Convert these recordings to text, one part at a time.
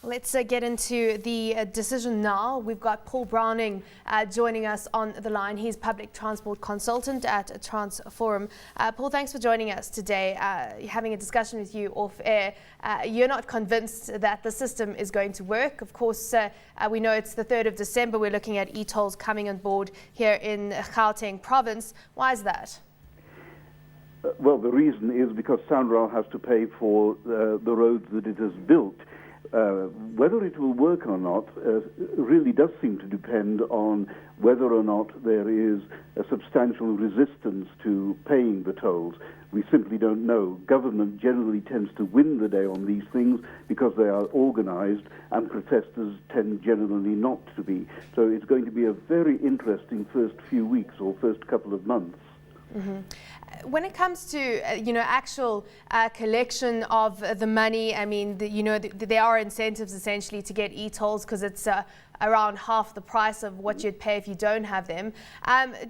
Let's get into the decision now. We've got Paul Browning joining us on the line. He's public transport consultant at Transforum. Paul, thanks for joining us today. Having a discussion with you off air. You're not convinced that the system is going to work. Of course, we know it's the 3rd of December. We're looking at e-tolls coming on board here in Gauteng province. Why is that? Well, the reason is because SANRAL has to pay for the roads that it has built. Whether it will work or not really does seem to depend on whether or not there is a substantial resistance to paying the tolls. We simply don't know. Government generally tends to win the day on these things because they are organized, and protesters tend generally not to be. So it's going to be a very interesting first few weeks or first couple of months. Mm-hmm. When it comes to actual collection of the money, I mean, there are incentives essentially to get e-tolls because it's around half the price of what you'd pay if you don't have them.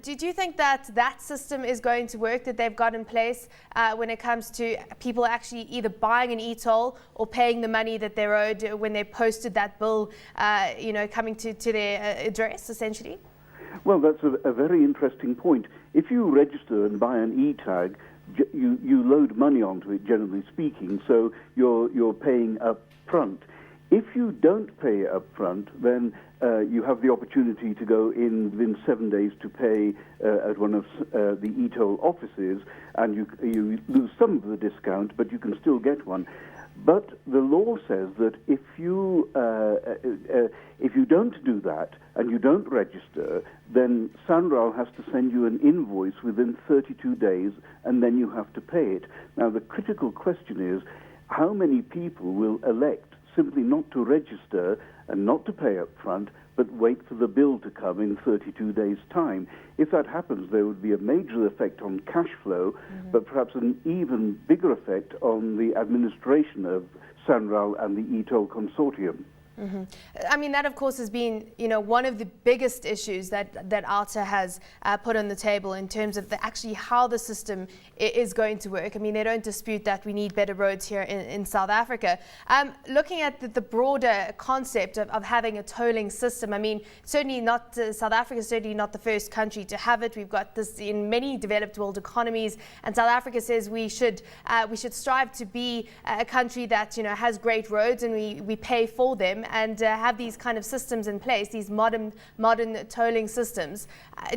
Do you think that system is going to work that they've got in place when it comes to people actually either buying an e-toll or paying the money that they're owed when they posted that bill, coming to their address essentially? Well, that's a very interesting point. If you register and buy an e-tag, you load money onto it, generally speaking, so you're paying up front. If you don't pay up front, then you have the opportunity to go in within 7 days to pay at one of the e-toll offices, and you lose some of the discount, but you can still get one. But the law says that if you don't do that and you don't register, then SANRAL has to send you an invoice within 32 days, and then you have to pay it. Now, the critical question is, how many people will elect simply not to register and not to pay up front, but wait for the bill to come in 32 days' time? If that happens, there would be a major effect on cash flow, but perhaps an even bigger effect on the administration of SANRAL and the e-toll consortium. Mm-hmm. I mean, that of course has been, one of the biggest issues that ALTA has put on the table in terms of actually how the system is going to work. I mean, they don't dispute that we need better roads here in South Africa. Looking at the broader concept of having a tolling system, I mean, certainly not South Africa is certainly not the first country to have it. We've got this in many developed world economies, and South Africa says we should strive to be a country that has great roads, and we pay for them. And have these kind of systems in place, these modern tolling systems.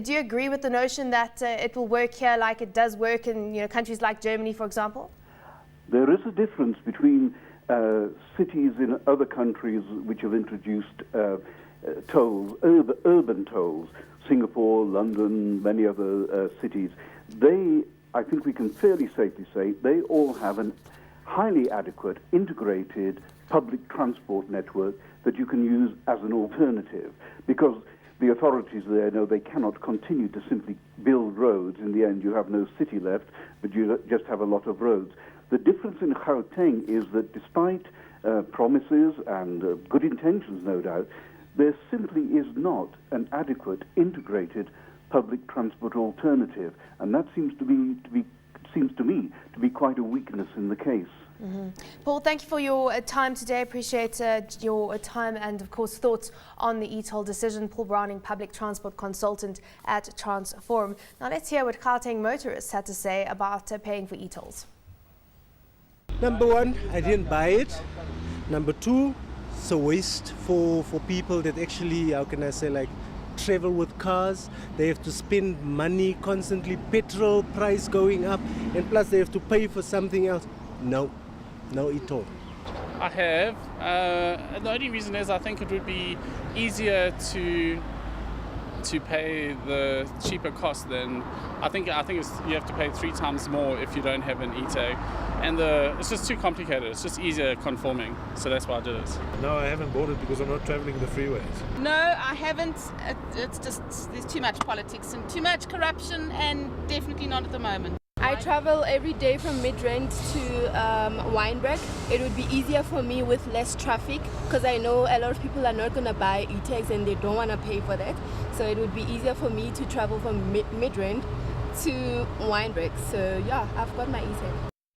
Do you agree with the notion that it will work here like it does work in countries like Germany, for example? There is a difference between cities in other countries which have introduced tolls, urban tolls, Singapore, London, many other cities. I think we can fairly safely say, they all have an highly adequate, integrated public transport network that you can use as an alternative, because the authorities there know they cannot continue to simply build roads. In the end, you have no city left, but you just have a lot of roads. The difference in Gauteng is that despite promises and good intentions, no doubt, there simply is not an adequate, integrated public transport alternative, and that seems to me to be quite a weakness in the case. Mm-hmm. Paul, thank you for your time today. Appreciate your time and, of course, thoughts on the e-toll decision. Paul Browning, public transport consultant at Transforum. Now let's hear what Gauteng motorists had to say about paying for e-tolls. Number one, I didn't buy it. Number two, it's a waste for people that actually, how can I say, travel with cars. They have to spend money constantly, petrol price going up, and plus they have to pay for something else. No e-toll. I have. The only reason is I think it would be easier to pay the cheaper cost than I think you have to pay 3 times more if you don't have an e-tag, and it's just too complicated. It's just easier conforming, so that's why I did it. No, I haven't bought it because I'm not traveling the freeways. No, I haven't. It's just there's too much politics and too much corruption, and definitely not at the moment. I travel every day from Midrand to Wynberg. It would be easier for me with less traffic because I know a lot of people are not going to buy e-tags and they don't want to pay for that. So it would be easier for me to travel from Midrand to Wynberg. So yeah, I've got my e-tag.